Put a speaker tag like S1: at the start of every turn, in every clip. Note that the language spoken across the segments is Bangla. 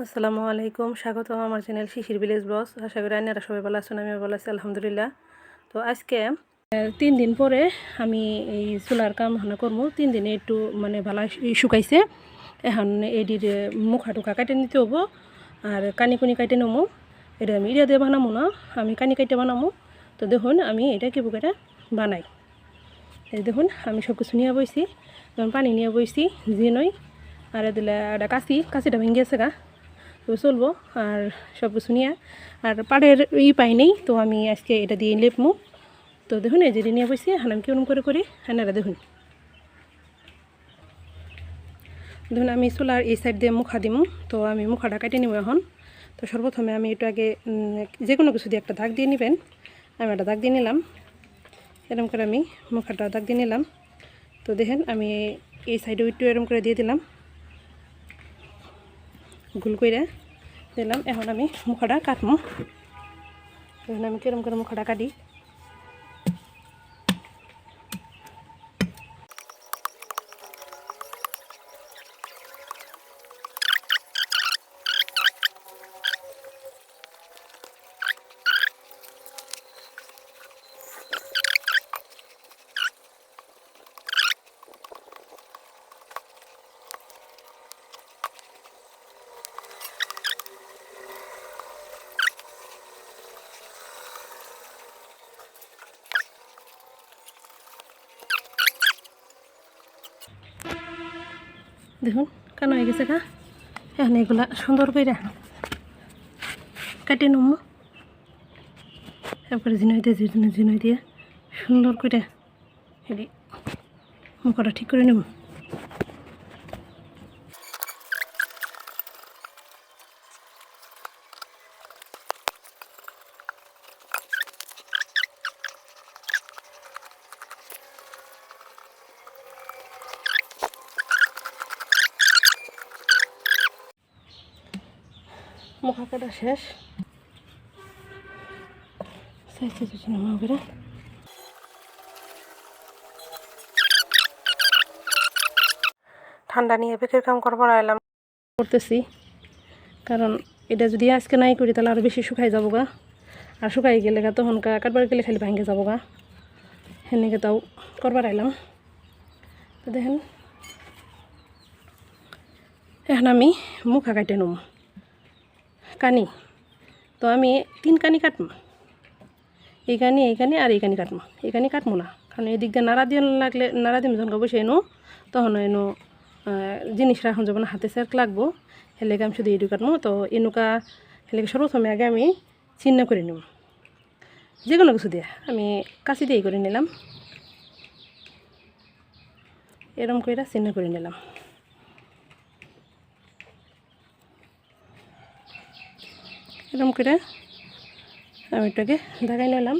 S1: আসসালামু আলাইকুম, স্বাগতম আমার চ্যানেল শিশির ভিলেজ ব্লগস। আশা করি আপনারা সবাই ভালো আছেন, আমিও ভালো আছি আলহামদুলিল্লাহ। তো আজকে 3 দিন পরে আমি এই চুলার কাম হানা করবো। 3 দিনে একটু মানে ভালো শুকাইছে। এখন এটির মুখা টুকা কাটে নিতে হবো আর কানি কুনি কাটে নেবো। এটা আমি ইরিয়া দিয়ে বানাবো না, আমি কানি কাটে বানাবো। তো দেখুন আমি এটা কি বুকেটা বানাই। এই দেখুন আমি সব কিছু নিয়ে বইছি, যেমন পানি নিয়ে বইছি জিনই আর দিলে একটা কাঁচিটা ভেঙে গেছে গা, তো চলবো। আর সব কিছু নিয়ে আর পাড়ের পাই নেই, তো আমি আজকে এটা দিয়ে লেপমু। তো দেখুন এই যে নিয়ে বসি, এখন আমি কেমন করে করি হ্যাঁ দেখুন। দেখুন আমি চুলার এই সাইড দিয়ে মুখা দিমু, তো আমি মুখাটা কাটে নিব এখন। তো সর্বপ্রথমে আমি একটু আগে যে কোনো কিছু দিয়ে একটা দাগ দিয়ে নেবেন। আমি একটা দাগ দিয়ে নিলাম, এরকম করে আমি মুখাটা দাগ দিয়ে নিলাম। তো দেখেন আমি এই সাইডেও একটু এরকম করে দিয়ে দিলাম, গোল করে দিলাম। এখন আমি মুখাটা কাটবো। দেখুন আমি কিরম করে মুখাটা কাটি। দেখুন কেন হয়ে গেছে গা। এখন এগুলা সুন্দর করে কাটে নেবো। তারপরে ঝিনই দিয়ে সুন্দর করে এটি মুখটা ঠিক করে নেব। মুখা কাটা শেষ। ঠান্ডা নিয়ে বেকের কাম করবার এলাম করতেছি, কারণ এটা যদি আজকে নাই করি তাহলে আরও বেশি শুকাই যাবো গা। আর শুকাই গেলে গা তখন কাটবার গেলে খালি ভাঙে যাবো গা, সেনেকে তাও করবার এলাম। তো দেখেন এখন আমি মুখা কাটে নেব কানি। তো আমি 3 কানি কাটবো, এই কানি আর এই কানি কাটবো। এই কানি কাটবো না, কারণ এদিক দিয়ে নাড়া দিয়ে লাগলে নাড়া দিয়ে যখন বসে এনো তখন এনো জিনিস রাখুন যখন হাতে সেরক লাগবো, হেলেকে আমি শুধু এটু কাটবো। তো এনুকা হেলেকে সর্বপ্রথমে আগে আমি চিহ্ন করে নেব। যে কোনো কিছু দিয়ে আমি কাঁচি দিয়েই করে নিলাম, এরম করে চিহ্ন করে নিলাম। এরম করে আমি এটাকে দাগাই নিলাম,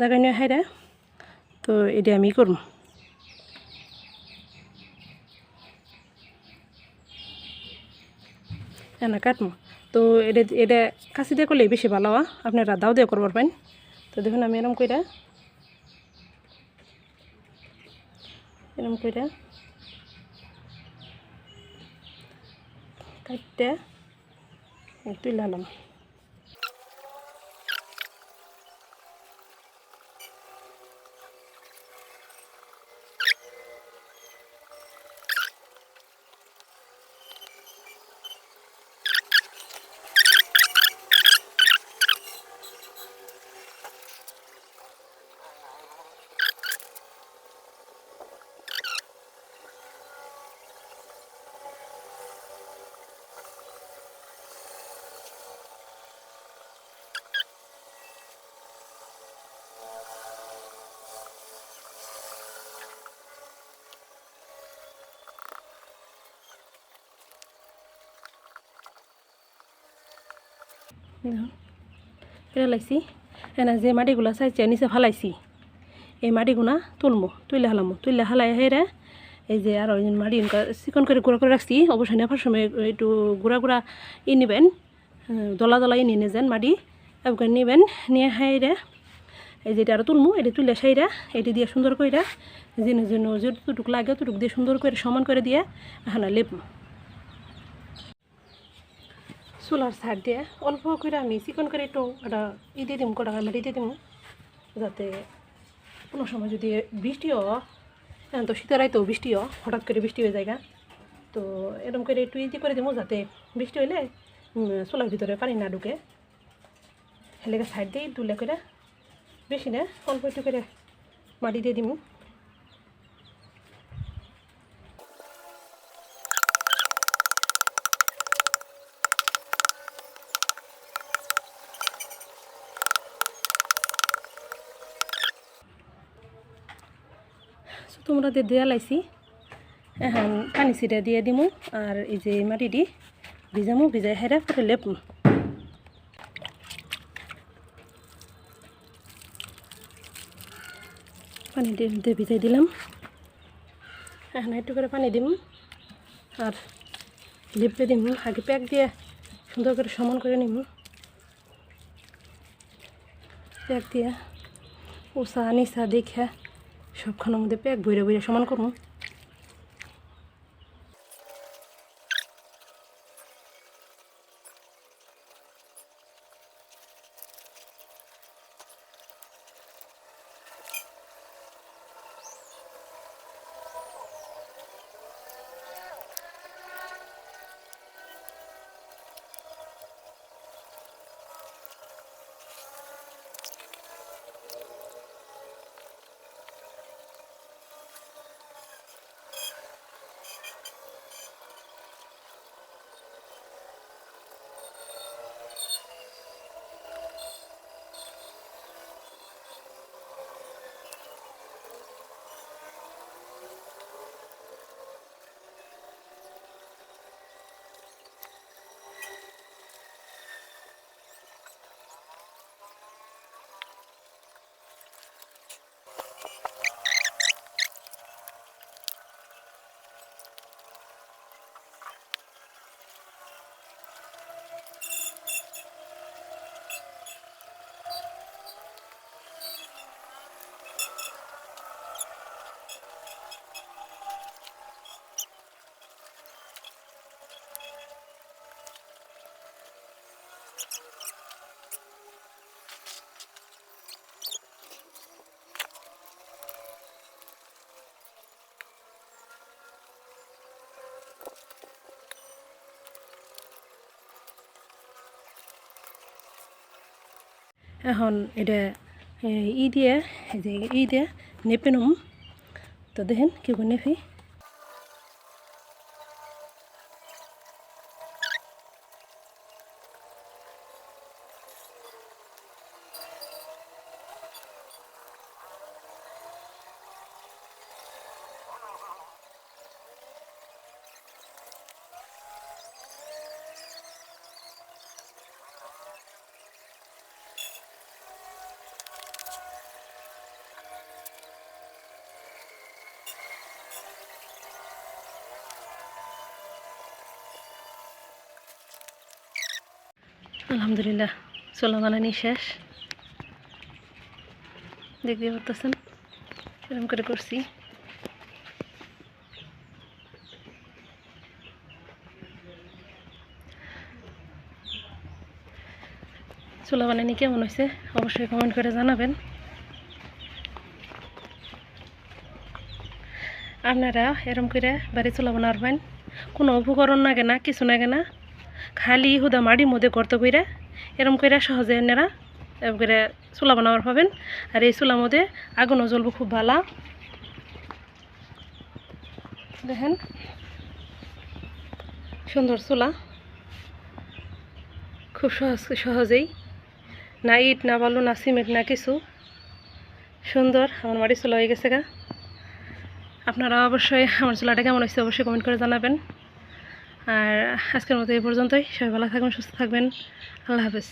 S1: দাগাই নিয়ে হাইরা। তো এটা আমি করব। না কাটবো। তো এটা কাঁচি দিয়ে করলে বেশি ভালো হয়, আপনারা দাও দিয়ে করবার পারেন। তো দেখুন আমি এরম করে কাটতে তুলে নিলাম। দেখুন এটা লাগছি। এনা যে মাটিগুলা চাইছে নিচে ফালাইছি, এই মাটিগুলা তুলে হালাই হেরে এই যে আর মাটি চিকন করে গুঁড়া করে রাখছি। অবশ্যই নেওয়ার সময় একটু গুঁড়া নেবেন, দলা নিয়ে নেন মাটি একবার নেবেন, নিয়ে হাইরে এই যেটা আরও এটা তুলে সাইরা এটি দিয়ে সুন্দর করে যেন যতটুকু লাগে ততটুকু দিয়ে সুন্দর করে সমান করে দিয়ে এখন লেপ। চুলার সাইড দিয়ে অল্প করে আমি চিকন করে একটু একটা দিয়ে দিম কটা মাটি দিয়ে দিম, যাতে কোনো সময় যদি বৃষ্টিও, তো শীতের রাইতেও বৃষ্টিও হঠাৎ করে বৃষ্টি হয়ে যায়, তো এরকম করে একটু করে দেবো যাতে বৃষ্টি হইলে চুলার ভিতরে পানি না ঢুকে। হেলেকে সাইড দিয়ে দুলে করে, বেশি না অল্প একটু করে মাটি দিয়ে দিব। তোমরা দেয়া লাইছি, এখন পানি ছিটা দিয়ে দিমু, আর এই যে মাটিটি ভিজামু, ভিজাই হেরা করে লেপমু। পানি দিয়ে ভিজাই দিলাম, এখন একটু করে পানি দিম আর লেপে দিম। আগে প্যাক দিয়ে সুন্দর করে সমান করে নিব, প্যাক দিয়ে উষা নিচা দেখে সবখানের মধ্যে প্যাক বইরে বইরে সমান করবো। এখন এটা দিয়ে যে দিয়ে নেপে নম, তো দেখেন কি করে নেপি। আলহামদুলিল্লাহ চুলা বানানি শেষ, দেখতে পারতেছেন এরকম করে করছি। চুলা বানানি কেমন হয়েছে অবশ্যই কমেন্ট করে জানাবেন। আপনারা এরকম করে বাড়ি চুলা বানাবেন, কোনো উপকরণ লাগে না, কিছু লাগে না, খালি হুদা মাটির মধ্যে গর্ত কইরা এরকম করে সহজে আপনারা এরকম করে চুলা বানাবার পাবেন। আর এই চুলার মধ্যে আগুনও জ্বলবো খুব ভালো। দেখেন সুন্দর চুলা, খুব সহজেই, না ইট না বালু না সিমেন্ট না কিছু, সুন্দর আমার মাটির চুলা হয়ে গেছে গা। আপনারা অবশ্যই আমার চুলাটা কেমন হয়েছে অবশ্যই কমেন্ট করে জানাবেন। আর আজকের মতো এই পর্যন্তই, সবাই ভালো থাকবেন, সুস্থ থাকবেন, আল্লাহ হাফেজ।